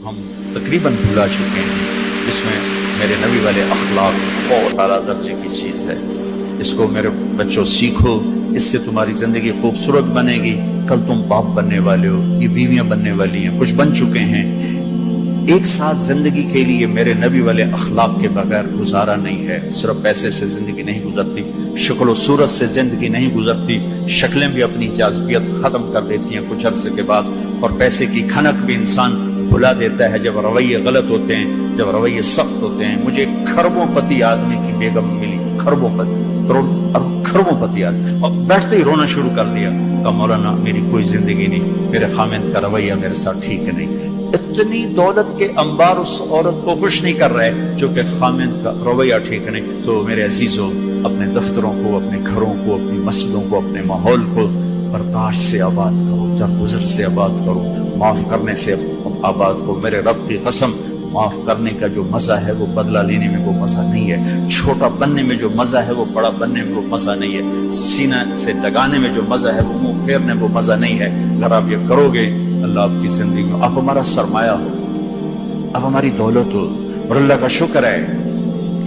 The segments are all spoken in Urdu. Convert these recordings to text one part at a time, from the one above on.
ہم تقریباً بھلا چکے ہیں، جس میں میرے نبی والے اخلاق بہت اعلیٰ درجے کی چیز ہے۔ اس کو میرے بچوں سیکھو، اس سے تمہاری زندگی خوبصورت بنے گی۔ کل تم باپ بننے والے ہو، یہ بیویاں بننے والی ہیں، کچھ بن چکے ہیں۔ ایک ساتھ زندگی کے لیے میرے نبی والے اخلاق کے بغیر گزارا نہیں ہے۔ صرف پیسے سے زندگی نہیں گزرتی، شکل و صورت سے زندگی نہیں گزرتی، شکلیں بھی اپنی جاذبیت ختم کر دیتی ہیں کچھ عرصے کے بعد، اور پیسے کی کھنک بھی انسان بھلا دیتا ہے جب رویے غلط ہوتے ہیں، جب رویے سخت ہوتے ہیں۔ مجھے کھربوں پتی آدمی کی بیگم ملی، کھربوں پتی، کھربوں پتی آدمی، اور بیٹھتے ہی رونا شروع کر دیا۔ کہا مولانا میری کوئی زندگی نہیں، میرے خامند کا رویہ میرے ساتھ ٹھیک نہیں۔ اتنی دولت کے انبار اس عورت کو خوش نہیں کر رہے جو کہ خامند کا رویہ ٹھیک نہیں۔ تو میرے عزیزوں، اپنے دفتروں کو، اپنے گھروں کو، اپنی مسجدوں کو، اپنے ماحول کو برداشت سے آباد کرو، درگزر سے آباد کرو، معاف کرنے سے آباد کرو۔ میرے رب کی قسم، معاف کرنے کا جو مزہ ہے وہ بدلہ لینے میں وہ مزہ نہیں ہے، چھوٹا بننے میں جو مزہ ہے وہ بڑا بننے میں وہ مزہ نہیں ہے، سینہ سے لگانے میں جو مزہ ہے وہ منہ پھیرنے میں وہ مزہ نہیں ہے۔ اگر آپ یہ کرو گے، اللہ آپ کی زندگی میں، آپ ہمارا سرمایہ ہو، آپ ہماری دولت ہو۔ اور اللہ کا شکر ہے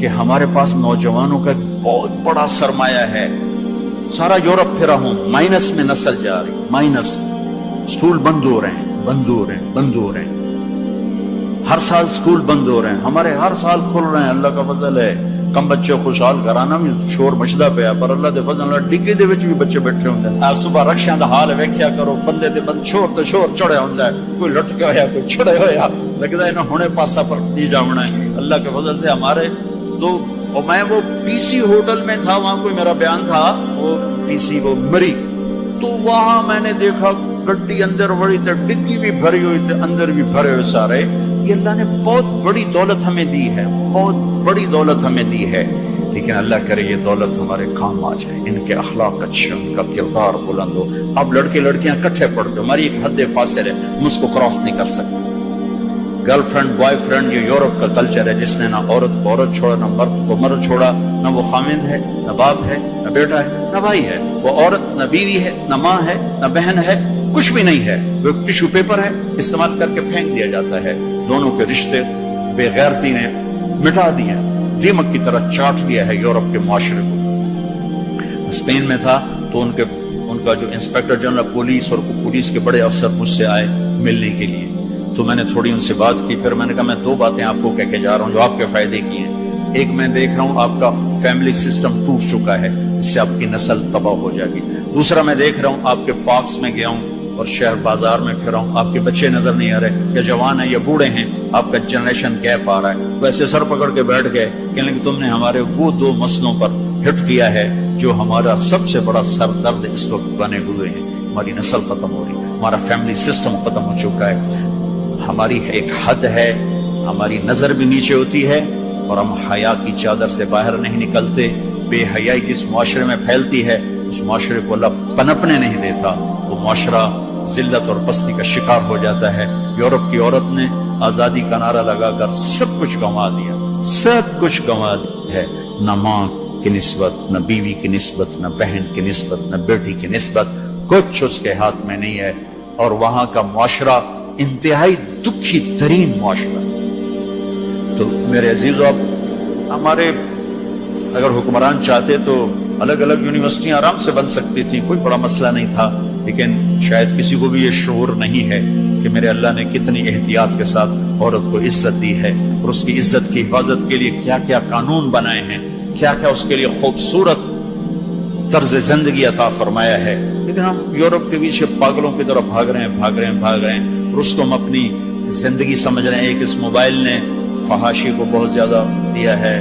کہ ہمارے پاس نوجوانوں کا بہت بڑا سرمایہ ہے۔ سارا یورپ پھرا ہوں، مائنس میں نسل جا رہی، مائنس، سکول بند ہو رہے ہیں، بند ہو رہے ہیں، بند ہو رہے ہیں، ہر سال سکول بند ہو رہے ہیں، ہمارے ہر سال کھل رہے ہیں۔ اللہ کا فضل ہے، کم بچے خوشحال گھرانا بھی شور مچدا پیا، پر اللہ دے فضل نال ڈگے دے وچ بھی بچے بیٹھے ہوندے ہیں۔ صبح رکشیاں دا حال ویکھیا کرو، بندے تے بند شور تے شور چڑھیا ہوندا ہے، کوئی لٹ کے ہویا، کوئی چھڑے ہویا، لگدا ہے انہاں ہنے پاسا پر دی جاونا ہے۔ اللہ کے فضل سے ہمارے تو، اور میں وہ پی سی ہوٹل میں تھا، وہاں کوئی میرا بیان تھا، وہ پی سی وہ مری، تو وہاں میں نے دیکھا گڈی اندر بڑی تے ڈگی بھی بھری ہوئی تے اندر بھی بھرے ہوئے سارے۔ یہ اللہ نے بہت بڑی دولت ہمیں دی ہے، بہت بڑی دولت ہمیں دی ہے، لیکن اللہ کرے یہ دولت ہمارے کام آ جائے، ان کے اخلاق اچھے، ان کا کردار بلند ہو۔ اب لڑکے لڑکیاں کٹھے پڑھتے، ہماری ایک حد فاصل ہے، ہم اس کو کراس نہیں کر سکتے۔ گرل فرینڈ بوائے فرینڈ، یہ یورپ کا کلچر ہے، جس نے نہ عورت کو عورت چھوڑا، نہ مرد کو مرد چھوڑا، نہ وہ خامند ہے، نہ باپ ہے، نہ بیٹا ہے، نہ بھائی ہے، وہ عورت نہ بیوی ہے، نہ ماں ہے، نہ بہن ہے، کچھ بھی نہیں ہے، وہ ٹیشو پیپر ہے، استعمال کر کے پھینک دیا جاتا ہے۔ دونوں کے رشتے بے غیرتی نے مٹا دیے، دیمک کی طرح چاٹ لیا ہے یورپ کے معاشرے کو۔ اسپین میں تھا تو ان کا جو انسپیکٹر جنرل پولیس اور پولیس کے بڑے افسر مجھ سے آئے ملنے کے لیے، تو میں نے تھوڑی ان سے بات کی، پھر میں نے کہا میں دو باتیں آپ کو کہہ کے جا رہا ہوں جو آپ کے فائدے کی ہیں۔ ایک، میں دیکھ رہا ہوں آپ کا فیملی سسٹم ٹوٹ چکا ہے، اس سے آپ کی نسل تباہ ہو جائے گی۔ دوسرا، میں دیکھ رہا ہوں آپ کے پارکس میں گیا ہوں اور شہر بازار میں پھر ہوں، آپ کے بچے نظر نہیں آ رہے، یا جوان ہیں یا بوڑھے ہیں، آپ کا جنریشن گیپ آ رہا ہے۔ ویسے سر پکڑ کے بیٹھ گئے، کہنے کہ تم نے ہمارے وہ دو مسئلوں پر ہٹ کیا ہے جو ہمارا سب سے بڑا سر درد اس وقت بنے ہوئے ہیں۔ ہماری نسل ختم ہو رہی ہے، ہمارا فیملی سسٹم ختم ہو چکا ہے، ہماری ایک حد ہے، ہماری نظر بھی نیچے ہوتی ہے، اور ہم حیا کی چادر سے باہر نہیں نکلتے۔ بے حیائی جس معاشرے میں پھیلتی ہے، اس معاشرے کو اللہ پنپنے نہیں دیتا، وہ معاشرہ ذلت اور پستی کا شکار ہو جاتا ہے۔ یورپ کی عورت نے آزادی کا نعرہ لگا کر سب کچھ گنوا دیا، سب کچھ گنوا دیا ہے، نہ ماں کی نسبت، نہ بیوی کی نسبت، نہ بہن کی نسبت، نہ بیٹی کی نسبت، کچھ اس کے ہاتھ میں نہیں ہے۔ اور وہاں کا معاشرہ انتہائی دکھی ترین معاشرہ۔ تو میرے عزیزو، اب ہمارے اگر حکمران چاہتے تو الگ الگ یونیورسٹیاں آرام سے بن سکتی تھیں، کوئی بڑا مسئلہ نہیں تھا، لیکن شاید کسی کو بھی یہ شعور نہیں ہے کہ میرے اللہ نے کتنی احتیاط کے ساتھ عورت کو عزت دی ہے، اور اس کی عزت کی حفاظت کے لیے کیا کیا قانون بنائے ہیں، کیا کیا اس کے لیے خوبصورت طرز زندگی عطا فرمایا ہے۔ لیکن ہم یورپ کے پیچھے پاگلوں کی طرح بھاگ رہے ہیں، اور اس کو ہم اپنی زندگی سمجھ رہے ہیں۔ ایک اس موبائل نے فحاشی کو بہت زیادہ دیا ہے،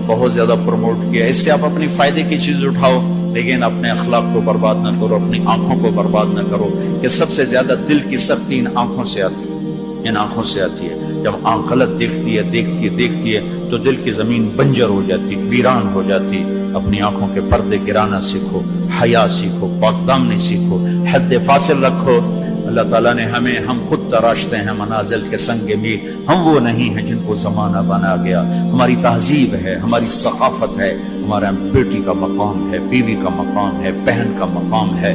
بہت زیادہ پروموٹ کیا ہے، اس سے آپ اپنی فائدے کی چیز اٹھاؤ، لیکن اپنے اخلاق کو برباد نہ کرو، اپنی آنکھوں کو برباد نہ کرو، کہ سب سے زیادہ دل کی سختی ان آنکھوں سے آتی ہے، ان آنکھوں سے آتی ہے۔ جب آنکھ غلط دیکھتی ہے تو دل کی زمین بنجر ہو جاتی، ویران ہو جاتی۔ اپنی آنکھوں کے پردے گرانا سیکھو، حیا سیکھو، پاک دامنی سیکھو، حد فاصل رکھو۔ اللہ تعالیٰ نے ہم خود تراشتے ہیں منازل کے سنگ میل، ہم وہ نہیں ہیں جن کو زمانہ بنا گیا۔ ہماری تہذیب ہے، ہماری ثقافت ہے، ہمارا بیٹی کا مقام ہے، بیوی کا مقام ہے، بہن کا مقام ہے،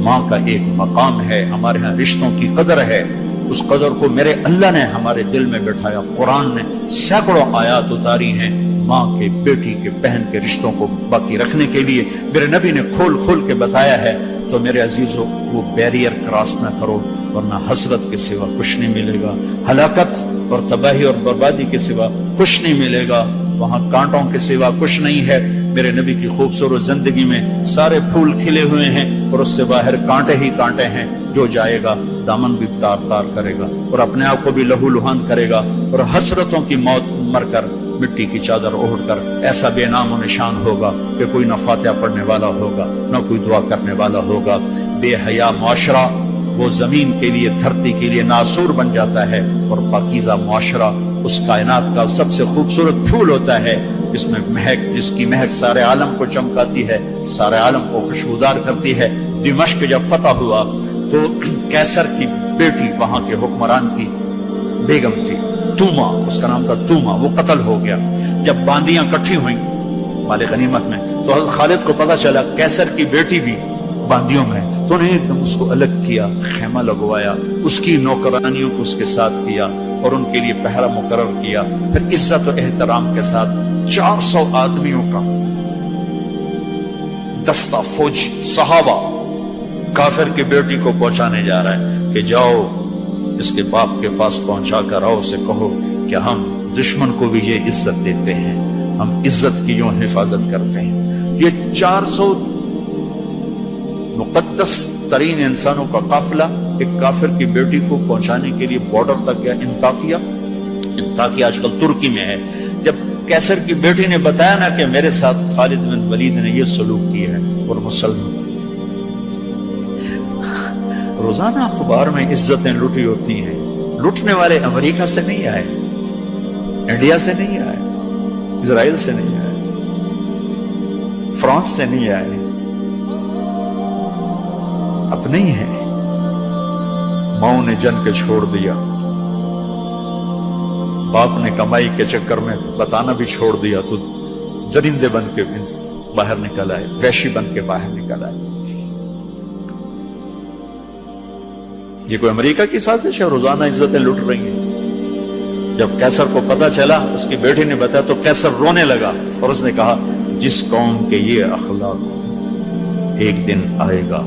ماں کا ایک مقام ہے، ہمارے ہاں رشتوں کی قدر ہے۔ اس قدر کو میرے اللہ نے ہمارے دل میں بٹھایا. قرآن نے سینکڑوں آیات اتاری ہیں ماں کے، بیٹی کے، بہن کے رشتوں کو باقی رکھنے کے لیے. میرے نبی نے کھول کھول کے بتایا ہے. تو میرے عزیزوں، وہ بیریئر کراس نہ کرو، ورنہ حسرت کے سوا کچھ نہیں ملے گا، ہلاکت اور تباہی اور بربادی کے سوا کچھ نہیں ملے گا، وہاں کانٹوں کے سوا کچھ نہیں ہے. میرے نبی کی خوبصورت زندگی میں سارے پھول کھلے ہوئے ہیں اور اس سے باہر کانٹے ہی کانٹے ہیں. جو جائے گا دامن بھی تار تار کرے گا اور اپنے آپ کو بھی لہو لہان کرے گا اور حسرتوں کی موت مر کر مٹی کی چادر اوڑھ کر ایسا بے نام و نشان ہوگا کہ کوئی نہ فاتحہ پڑھنے والا ہوگا نہ کوئی دعا کرنے والا ہوگا. بے حیا معاشرہ وہ زمین کے لیے، دھرتی کے لیے ناسور بن جاتا ہے، اور پاکیزہ معاشرہ اس کائنات کا سب سے خوبصورت پھول ہوتا ہے جس میں جس کی مہک سارے عالم کو چمکاتی ہے، سارے عالم کو خوشبودار کرتی ہے. دمشق جب فتح ہوا تو کیسر کی بیٹی وہاں کے حکمران کی بیگم تھی، توما، اس کا نام تھا توما، وہ قتل ہو گیا. جب باندیاں کٹھی ہوئیں مال غنیمت میں تو حضرت خالد کو پتا چلا کیسر کی بیٹی بھی باندیوں میں، تو انہیں ایک دم اس کو الگ کیا، خیمہ لگوایا، اس کی نوکرانیوں کو اس کے ساتھ کیا اور ان کے لیے پہرا مقرر کیا. پھر عزت و احترام کے ساتھ 400 آدمیوں کا دستہ فوجی صحابہ کافر کی بیٹی کو پہنچانے جا رہا ہے کہ جاؤ اس کے باپ کے پاس پہنچا کر آؤ، اسے کہو کہ ہم دشمن کو بھی یہ عزت دیتے ہیں، ہم عزت کی یوں حفاظت کرتے ہیں. یہ 400 مقدس ترین انسانوں کا قافلہ ایک کافر کی بیٹی کو پہنچانے کے لیے بارڈر تک گیا. انطاکیہ آج کل ترکی میں ہے. جب کیسر کی بیٹی نے بتایا نا کہ میرے ساتھ خالد بن ولید نے یہ سلوک کیا ہے، اور مسلمان روزانہ اخبار میں عزتیں لوٹی ہوتی ہیں. لوٹنے والے امریکہ سے نہیں آئے، انڈیا سے نہیں آئے، اسرائیل سے نہیں آئے، فرانس سے نہیں آئے، اپنے ہی ہیں. ماؤں نے جن کے چھوڑ دیا، باپ نے کمائی کے چکر میں بتانا بھی چھوڑ دیا، تو درندے بن کے باہر نکل آئے، وحشی بن کے باہر نکل آئے. یہ کوئی امریکہ کی سازش ہے؟ روزانہ عزتیں لٹ رہی ہیں. جب کیسر کو پتا چلا، اس کی بیٹی نے بتایا، تو کیسر رونے لگا اور اس نے کہا جس قوم کے یہ اخلاق ایک دن آئے گا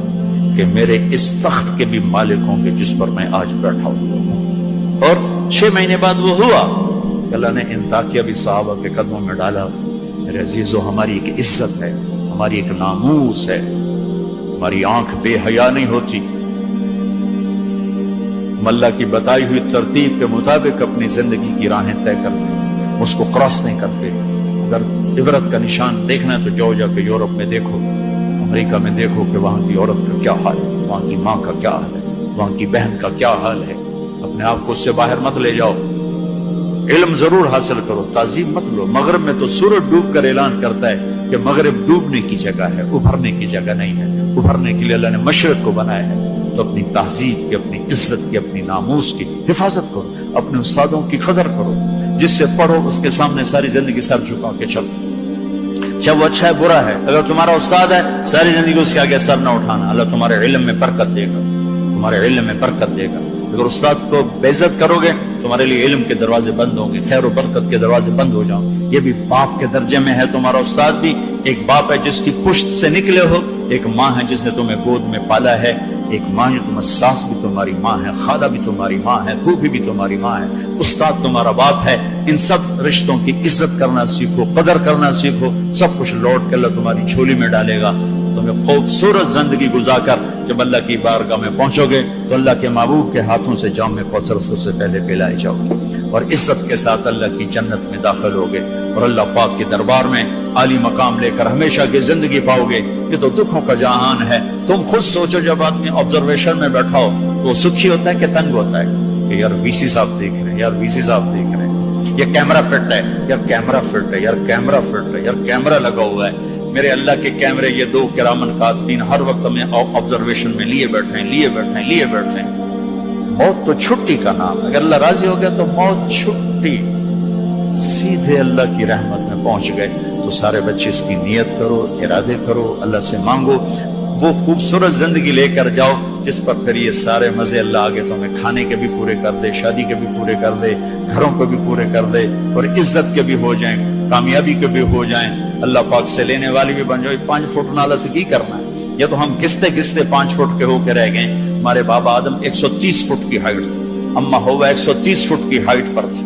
کہ میرے اس تخت کے بھی مالک ہوں گے جس پر میں آج بیٹھا ہوں. اور 6 مہینے بعد وہ ہوا. اللہ نے انطاکیہ بھی صحابہ کے قدموں میں ڈالا. میرے عزیزو، ہماری ایک عزت ہے، ہماری ایک ناموس ہے، ہماری آنکھ بے حیا نہیں ہوتی. اللہ کی بتائی ہوئی ترتیب کے مطابق اپنی زندگی کی راہیں طے کرتے، اس کو کراس نہیں کرتے. اگر عبرت کا نشان دیکھنا ہے تو جاؤ جا کے یورپ میں دیکھو، امریکہ میں دیکھو کہ وہاں کی عورت کا کیا حال ہے، وہاں کی ماں کا کیا حال ہے، وہاں کی بہن کا کیا حال ہے. اپنے آپ کو اس سے باہر مت لے جاؤ. علم ضرور حاصل کرو، تعظیم مت لو. مغرب میں تو سورج ڈوب کر اعلان کرتا ہے کہ مغرب ڈوبنے کی جگہ ہے، ابھرنے کی جگہ نہیں ہے. ابھرنے کے لیے اللہ نے مشرق کو بنایا ہے. تو اپنی تہذیب کی، اپنی عزت کی، اپنی ناموس کی حفاظت کرو. اپنے استادوں کی قدر کرو. جس سے پڑھو اس کے سامنے ساری زندگی سر جھکا کے چلو، چاہے وہ اچھا ہے برا ہے. اگر تمہارا استاد ہے ساری زندگی اس کے آگے سر نہ اٹھانا. اللہ تمہارے علم میں برکت دے گا، تمہارے علم میں برکت دے گا. اگر استاد کو بے عزت کرو گے تمہارے لیے علم کے دروازے بند ہوں گے، خیر و برکت کے دروازے بند ہو جاؤں. یہ بھی باپ کے درجے میں ہے. تمہارا استاد بھی ایک باپ ہے جس کی پشت سے نکلے ہو، ایک ماں ہے جس نے تمہیں گود میں پالا ہے، ایک ماں جو تمہیں ساس بھی تمہاری ماں ہے، خالہ بھی تمہاری ماں ہے، پھوپھی بھی تمہاری ماں ہے، استاد تمہارا باپ ہے. ان سب رشتوں کی عزت کرنا سیکھو، قدر کرنا سیکھو. سب کچھ لوٹ کے اللہ تمہاری جھولی میں ڈالے گا. تمہیں خوبصورت زندگی گزار کر جب اللہ کی بارگاہ میں پہنچو گے تو اللہ کے محبوب کے ہاتھوں سے جام کوثر سب سے پہلے پلائے جاؤ گے اور عزت کے ساتھ اللہ کی جنت میں داخل ہوگے اور اللہ پاک کے دربار میں عالی مقام لے کر ہمیشہ کی زندگی پاؤ گے. یہ تو دکھوں کا جہان ہے. تم خود سوچو، جب آدمی آبزرویشن میں بیٹھا ہو تو سکھی ہوتا ہے کہ تنگ ہوتا ہے کہ یار وی سی صاحب دیکھ رہے ہیں، یار وی سی صاحب دیکھ رہے ہیں، یہ کیمرہ فٹ ہے، یار کیمرہ فٹ ہے، یار کیمرہ فٹ ہے، یار کیمرہ لگا ہوا ہے. میرے اللہ کے کیمرے یہ 2 کرامن کاتبین ہر وقت میں آبزرویشن میں لیے بیٹھے ہیں. موت تو چھٹی کا نام ہے. اگر اللہ راضی ہو گیا تو موت چھٹی، سیدھے اللہ کی رحمت میں پہنچ گئے. تو سارے بچے اس کی نیت کرو، ارادے کرو، اللہ سے مانگو، وہ خوبصورت زندگی لے کر جاؤ جس پر پھر یہ سارے مزے اللہ آگے تو ہمیں کھانے کے بھی پورے کر دے، شادی کے بھی پورے کر دے، گھروں کو بھی پورے کر دے، اور عزت کے بھی ہو جائیں، کامیابی کے بھی ہو جائیں، اللہ پاک سے لینے والی بھی بن جائے۔ 5 فٹ نالا سے کی کرنا ہے؟ یہ تو ہم گستے گستے 5 فٹ کے ہو کے رہ گئے۔ ہمارے بابا آدم 130 فٹ کی ہائٹ تھی، اماں ہوا 130 فٹ کی ہائٹ پر تھی۔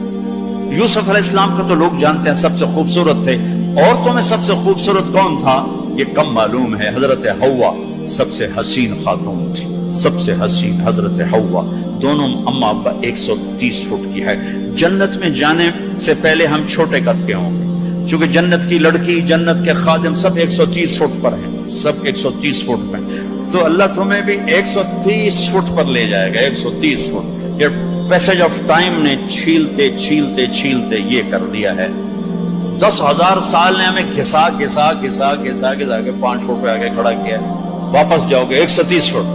یوسف علیہ السلام کو تو لوگ جانتے ہیں سب سے خوبصورت تھے، عورتوں میں سب سے خوبصورت کون تھا یہ کم معلوم ہے، حضرت حوا سب سے حسین خاتون تھی، سب سے حسین حضرت حوا، دونوں اماں ابا 130 فٹ کی ہے۔ جنت میں جانے سے پہلے ہم چھوٹے قد کے ہوں گے، چونکہ جنت کی لڑکی، جنت کے خادم سب 130 فٹ پر ہیں، سب 130 فٹ پر، تو اللہ تمہیں بھی 130 فٹ پر لے جائے گا، 130 فٹ۔ یہ پیسج آف ٹائم نے چھیلتے چھیلتے چھیلتے یہ کر دیا ہے۔ 10,000 سال نے ہمیں گھسا گھسا گھسا گھسا گھسا کے 5 فٹ پہ آگے کھڑا کیا ہے۔ واپس جاؤ گے 130 فٹ،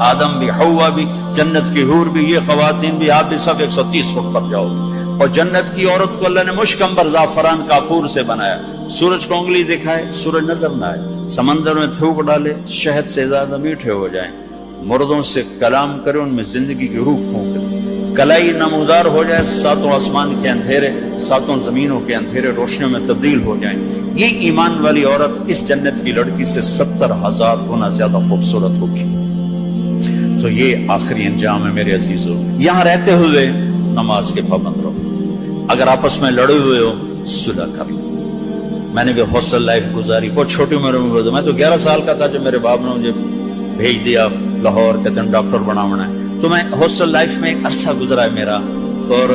آدم بھی، حوا بھی، جنت کی حور بھی، یہ خواتین بھی، آپ بھی سب 130 فٹ پر جاؤ گے۔ اور جنت کی عورت کو اللہ نے مشکمبر زعفران کافور سے بنایا، سورج کو انگلی دکھائے سورج نظر نہ آئے، سمندر میں تھوک ڈالے شہد سے زیادہ میٹھے ہو جائیں، مردوں سے کلام کرے ان میں زندگی کی روح پھونک دے، کلائی نمودار ہو جائے، 7 آسمان کے اندھیرے 7 زمینوں کے اندھیرے روشنیوں میں تبدیل ہو جائیں۔ یہ ایمان والی عورت اس جنت کی لڑکی سے 70,000 گنا زیادہ خوبصورت ہوگی۔ تو یہ آخری انجام ہے میرے عزیزو۔ یہاں رہتے ہوئے نماز کے پابند رہو، اگر آپس میں لڑے ہوئے ہو صلح کر لو۔ میں نے بھی ہاسٹل لائف گزاری، بہت چھوٹی عمر میں گزاری، میں تو 11 سال کا تھا جب میرے باپ نے مجھے بھیج دیا لاہور، کہتے ہیں ڈاکٹر بنانا ہے، تو میں ہاسٹل لائف میں ایک عرصہ گزرا ہے میرا، اور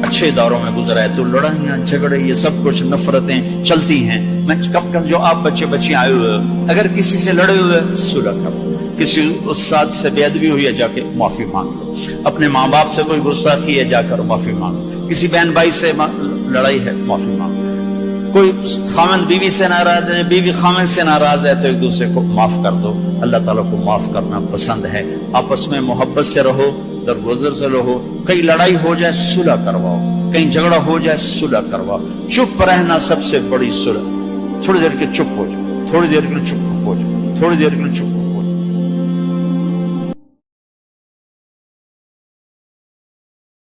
اچھے اداروں میں گزرا ہے، تو لڑائیاں جھگڑے یہ سب کچھ نفرتیں چلتی ہیں۔ میں کم کم جو آپ بچے بچے آئے ہوئے اگر کسی سے لڑے ہوئے صلح کرو، کسی استاد سے بے ادبی ہوئی ہے جا کے معافی مانگ لو، اپنے ماں باپ سے کوئی گستاخی ہے جا کر معافی مانگ لو، کسی بہن بھائی سے لڑائی ہے معافی مانگ لو، کوئی خامن بیوی سے ناراض ہے، بیوی خامن سے ناراض ہے، تو ایک دوسرے کو معاف کر دو۔ اللہ تعالیٰ کو معاف کرنا پسند ہے۔ آپس میں محبت سے رہو، درگزر سے رہو، کہیں لڑائی ہو جائے صلح کرواؤ، کہیں جھگڑا ہو جائے صلح کرواؤ۔ چپ رہنا سب سے بڑی صلح، تھوڑی دیر کے چپ ہو جاؤ، تھوڑی دیر کے چپ ہو جاؤ، تھوڑی دیر کے چپ